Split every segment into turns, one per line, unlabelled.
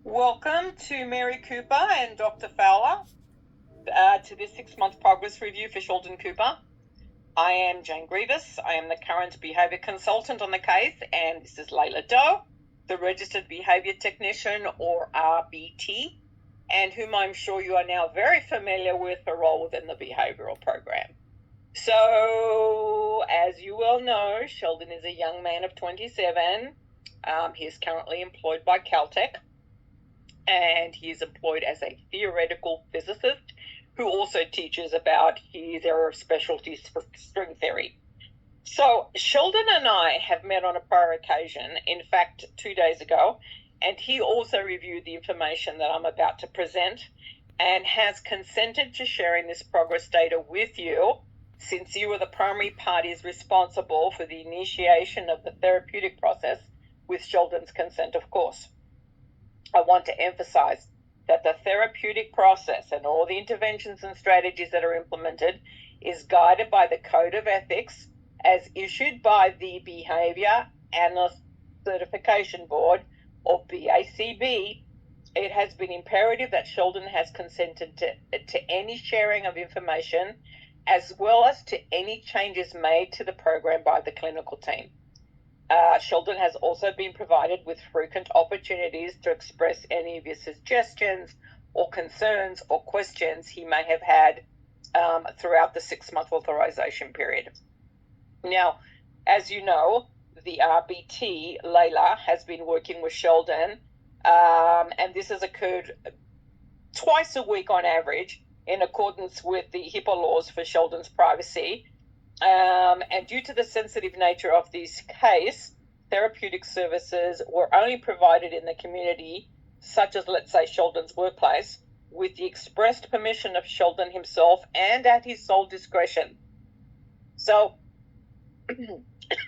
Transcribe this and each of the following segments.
Welcome to Mary Cooper and Dr. Fowler to this 6-month progress review for Sheldon Cooper. I am Jane Grivas. I am the current behaviour consultant on the case, and this is Layla Doe, the Registered Behaviour Technician, or RBT, and whom I'm sure you are now very familiar with her role within the behavioural program. So, as you well know, Sheldon is a young man of 27. He is currently employed by Caltech, and he is employed as a theoretical physicist who also teaches about his area of specialty for string theory. So Sheldon and I have met on a prior occasion, in fact 2 days ago, and he also reviewed the information that I'm about to present and has consented to sharing this progress data with you, since you are the primary parties responsible for the initiation of the therapeutic process, with Sheldon's consent, of course. I want to emphasize that the therapeutic process and all the interventions and strategies that are implemented is guided by the Code of Ethics as issued by the Behavior Analyst Certification Board, or BACB. It has been imperative that Sheldon has consented to any sharing of information, as well as to any changes made to the program by the clinical team. Sheldon has also been provided with frequent opportunities to express any of his suggestions or concerns or questions he may have had throughout the 6-month authorization period. Now, as you know, the RBT, Layla, has been working with Sheldon, and this has occurred twice a week on average in accordance with the HIPAA laws for Sheldon's privacy. And due to the sensitive nature of this case, therapeutic services were only provided in the community, such as, let's say, Sheldon's workplace, with the expressed permission of Sheldon himself and at his sole discretion. So,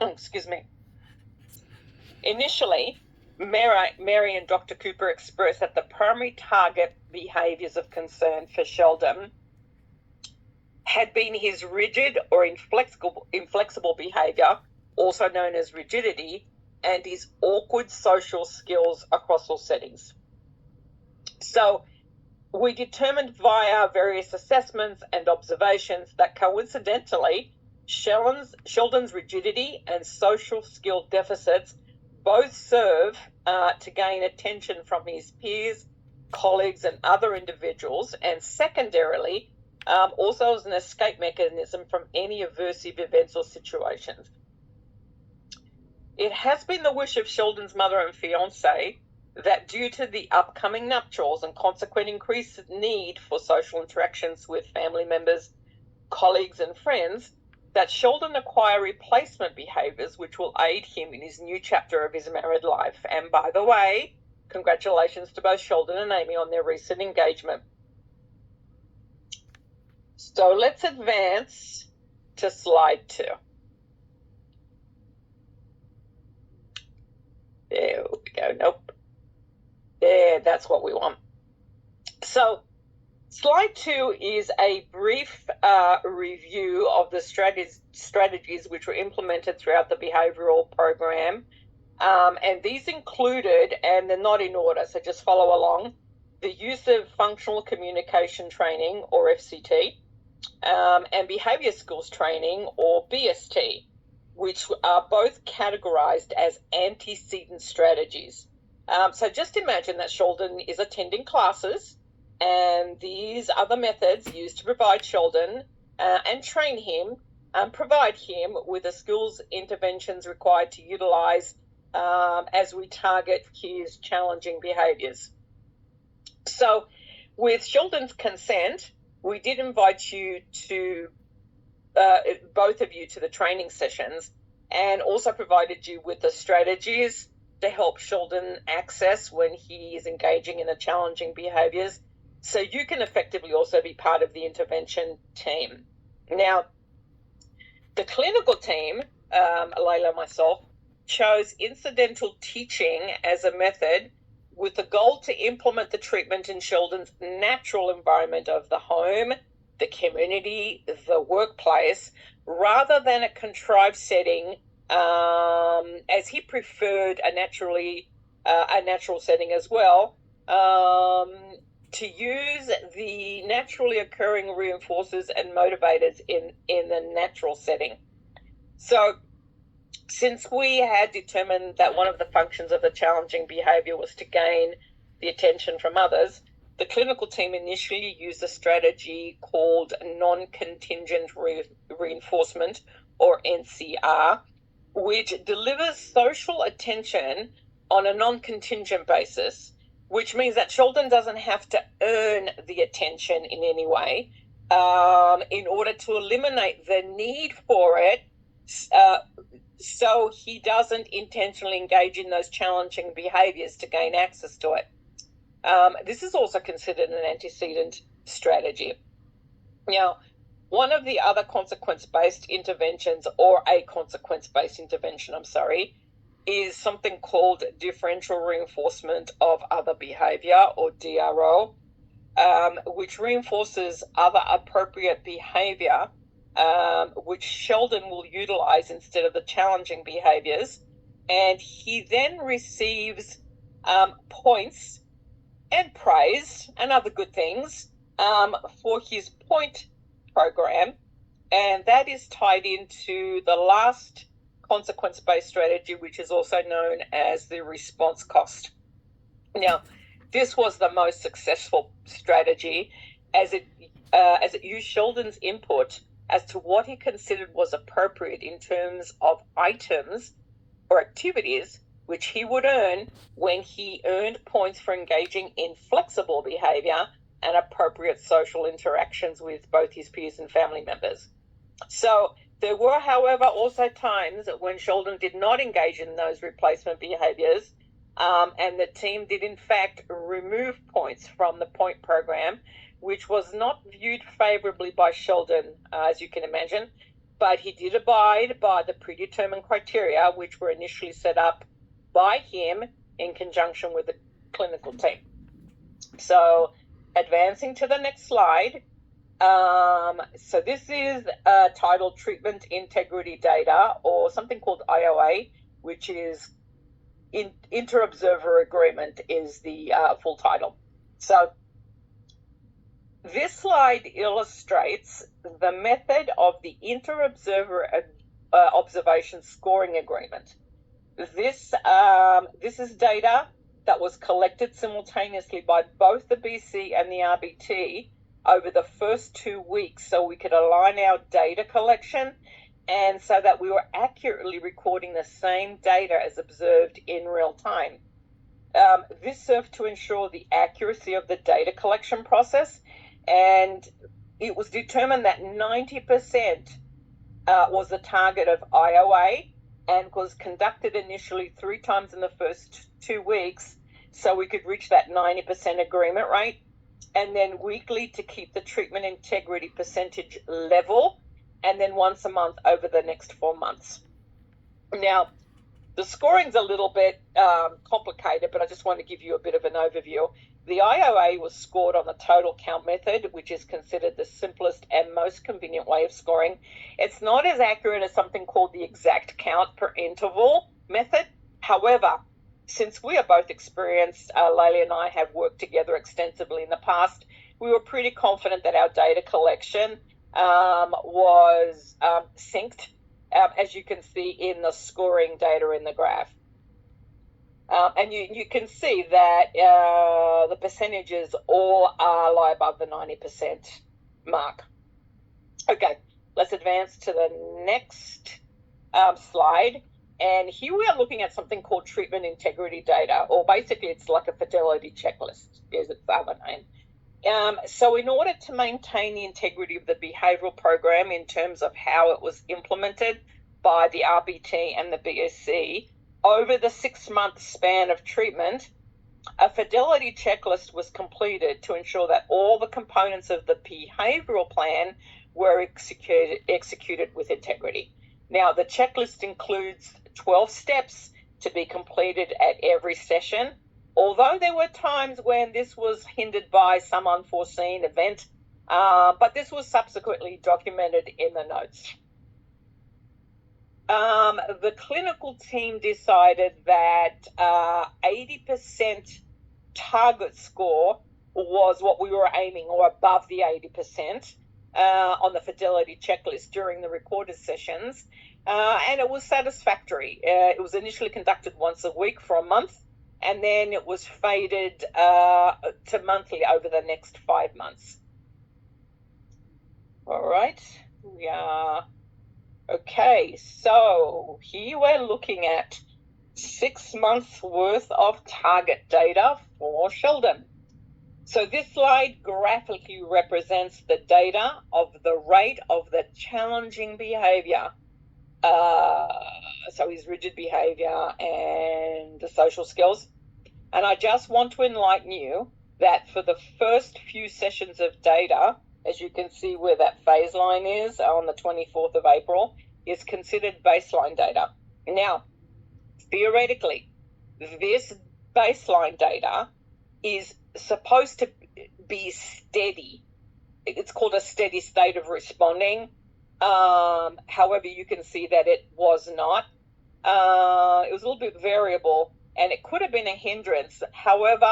excuse me. Initially, Mary and Dr. Cooper expressed that the primary target behaviors of concern for Sheldon had been his rigid or inflexible behavior, also known as rigidity, and his awkward social skills across all settings. So we determined via various assessments and observations that coincidentally, Sheldon's rigidity and social skill deficits both serve to gain attention from his peers, colleagues, and other individuals, and secondarily, also as an escape mechanism from any aversive events or situations. It has been the wish of Sheldon's mother and fiancé that due to the upcoming nuptials and consequent increased need for social interactions with family members, colleagues, and friends, that Sheldon acquire replacement behaviors which will aid him in his new chapter of his married life. And by the way, congratulations to both Sheldon and Amy on their recent engagement. So let's advance to slide 2. There we go. Nope. There, that's what we want. So slide 2 is a brief review of the strategies which were implemented throughout the behavioral program. And these included, and they're not in order, so just follow along, the use of functional communication training, or FCT, and behavior skills training, or BST, which are both categorized as antecedent strategies. So just imagine that Sheldon is attending classes, and these are the methods used to provide Sheldon and train him and provide him with the skills interventions required to utilize as we target his challenging behaviors. So with Sheldon's consent, we did invite you to, both of you, to the training sessions, and also provided you with the strategies to help Sheldon access when he is engaging in the challenging behaviors, so you can effectively also be part of the intervention team. Now, the clinical team, Layla and myself, chose incidental teaching as a method with the goal to implement the treatment in Sheldon's natural environment of the home, the community, the workplace, rather than a contrived setting, as he preferred a natural setting as well, to use the naturally occurring reinforcers and motivators in the natural setting. So since we had determined that one of the functions of the challenging behavior was to gain the attention from others, the clinical team initially used a strategy called non-contingent reinforcement, or NCR, which delivers social attention on a non-contingent basis, which means that Sheldon doesn't have to earn the attention in any way in order to eliminate the need for it, so he doesn't intentionally engage in those challenging behaviors to gain access to it. This is also considered an antecedent strategy. Now, one of the other consequence-based interventions, or a consequence-based intervention, is something called differential reinforcement of other behavior, or DRO, which reinforces other appropriate behavior, which Sheldon will utilize instead of the challenging behaviors. And he then receives points and praise and other good things for his point program, and that is tied into the last consequence-based strategy, which is also known as the response cost. Now, this was the most successful strategy as it used Sheldon's input as to what he considered was appropriate in terms of items or activities which he would earn when he earned points for engaging in flexible behavior and appropriate social interactions with both his peers and family members. So there were, however, also times when Sheldon did not engage in those replacement behaviors, and the team did in fact remove points from the point program, which was not viewed favorably by Sheldon, as you can imagine, but he did abide by the predetermined criteria which were initially set up by him in conjunction with the clinical team. So advancing to the next slide. So this is titled Treatment Integrity Data, or something called IOA, which is Inter-Observer Agreement is the full title. So this slide illustrates the method of the Inter-Observer Observation Scoring Agreement. This is data that was collected simultaneously by both the BC and the RBT over the first 2 weeks, so we could align our data collection and so that we were accurately recording the same data as observed in real time. This served to ensure the accuracy of the data collection process, and it was determined that 90% was the target of IOA, and was conducted initially 3 times in the first 2 weeks, so we could reach that 90% agreement rate, and then weekly to keep the treatment integrity percentage level, and then once a month over the next 4 months. Now, the scoring's a little bit complicated, but I just want to give you a bit of an overview. The IOA was scored on the total count method, which is considered the simplest and most convenient way of scoring. It's not as accurate as something called the exact count per interval method. However, since we are both experienced, Layla and I have worked together extensively in the past, we were pretty confident that our data collection was synced, as you can see in the scoring data in the graph. And you can see that the percentages all lie above the 90% mark. Okay, let's advance to the next slide. And here we are looking at something called treatment integrity data, or basically it's like a fidelity checklist, is its other name. So in order to maintain the integrity of the behavioral program in terms of how it was implemented by the RBT and the BSC, over the 6-month span of treatment, a fidelity checklist was completed to ensure that all the components of the behavioral plan were executed with integrity. Now, the checklist includes 12 steps to be completed at every session, although there were times when this was hindered by some unforeseen event, but this was subsequently documented in the notes. The clinical team decided that 80% target score was what we were aiming, or above the 80% on the fidelity checklist during the recorded sessions, and it was satisfactory. It was initially conducted once a week for a month, and then it was faded to monthly over the next 5 months. All right, we are okay. So here we're looking at 6 months worth of target data for Sheldon. So this slide graphically represents the data of the rate of the challenging behavior. So his rigid behavior and the social skills. And I just want to enlighten you that for the first few sessions of data, as you can see where that phase line is on the 24th of April, is considered baseline data. Now, theoretically, this baseline data is supposed to be steady. It's called a steady state of responding. However, you can see that it was not. It was a little bit variable, and it could have been a hindrance. However,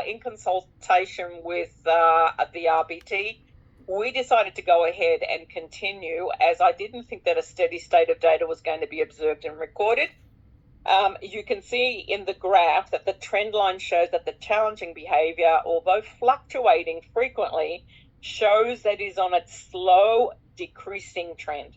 in consultation with the RBT, we decided to go ahead and continue, as I didn't think that a steady state of data was going to be observed and recorded. You can see in the graph that the trend line shows that the challenging behavior, although fluctuating frequently, shows that is on a slow decreasing trend.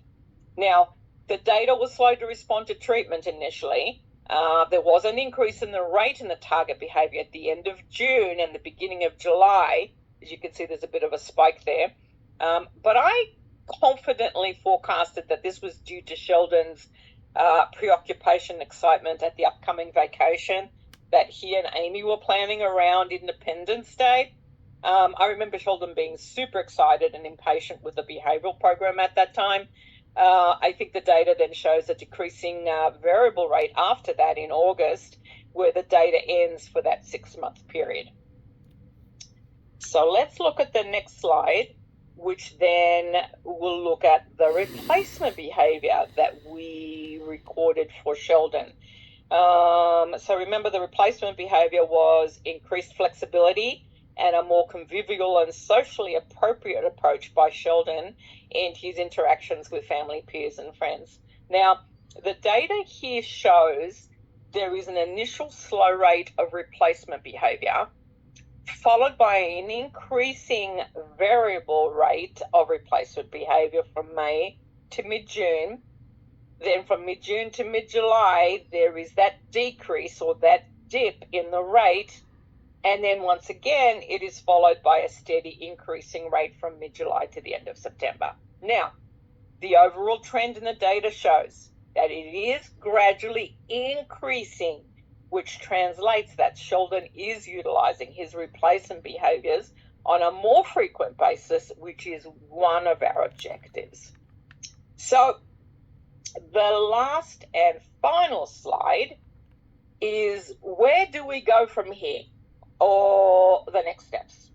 Now, the data was slow to respond to treatment initially. There was an increase in the rate in the target behavior at the end of June and the beginning of July. As you can see, there's a bit of a spike there. But I confidently forecasted that this was due to Sheldon's preoccupation and excitement at the upcoming vacation that he and Amy were planning around Independence Day. I remember Sheldon being super excited and impatient with the behavioral program at that time. I think the data then shows a decreasing variable rate after that in August, where the data ends for that 6-month period. So let's look at the next slide, which then will look at the replacement behavior that we recorded for Sheldon. So remember, the replacement behavior was increased flexibility and a more convivial and socially appropriate approach by Sheldon in his interactions with family, peers, and friends. Now, the data here shows there is an initial slow rate of replacement behavior, followed by an increasing variable rate of replacement behavior from May to mid-June. Then from mid-June to mid-July, there is that decrease or that dip in the rate. And then once again, it is followed by a steady increasing rate from mid-July to the end of September. Now, the overall trend in the data shows that it is gradually increasing, which translates that Sheldon is utilizing his replacement behaviors on a more frequent basis, which is one of our objectives. So the last and final slide is, where do we go from here, or the next steps?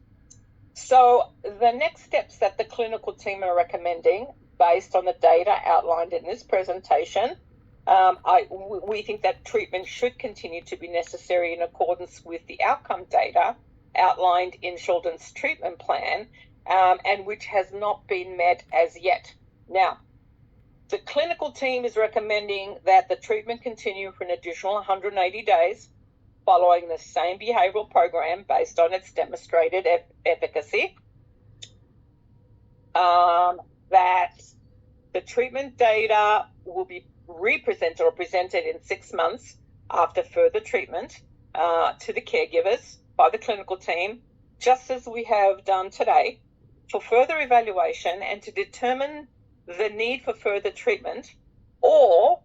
So the next steps that the clinical team are recommending, based on the data outlined in this presentation, we think that treatment should continue to be necessary in accordance with the outcome data outlined in Sheldon's treatment plan, and which has not been met as yet. Now, the clinical team is recommending that the treatment continue for an additional 180 days following the same behavioral program based on its demonstrated efficacy. That the treatment data will be represented or presented in 6 months after further treatment to the caregivers by the clinical team, just as we have done today, for further evaluation and to determine the need for further treatment, or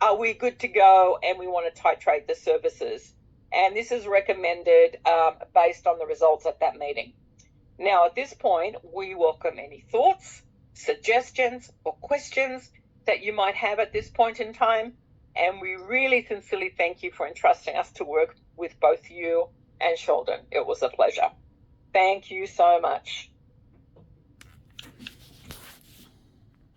are we good to go and we want to titrate the services? And this is recommended based on the results at that meeting. Now, at this point, we welcome any thoughts, suggestions, or questions that you might have at this point in time. And we really sincerely thank you for entrusting us to work with both you and Sheldon. It was a pleasure. Thank you so much.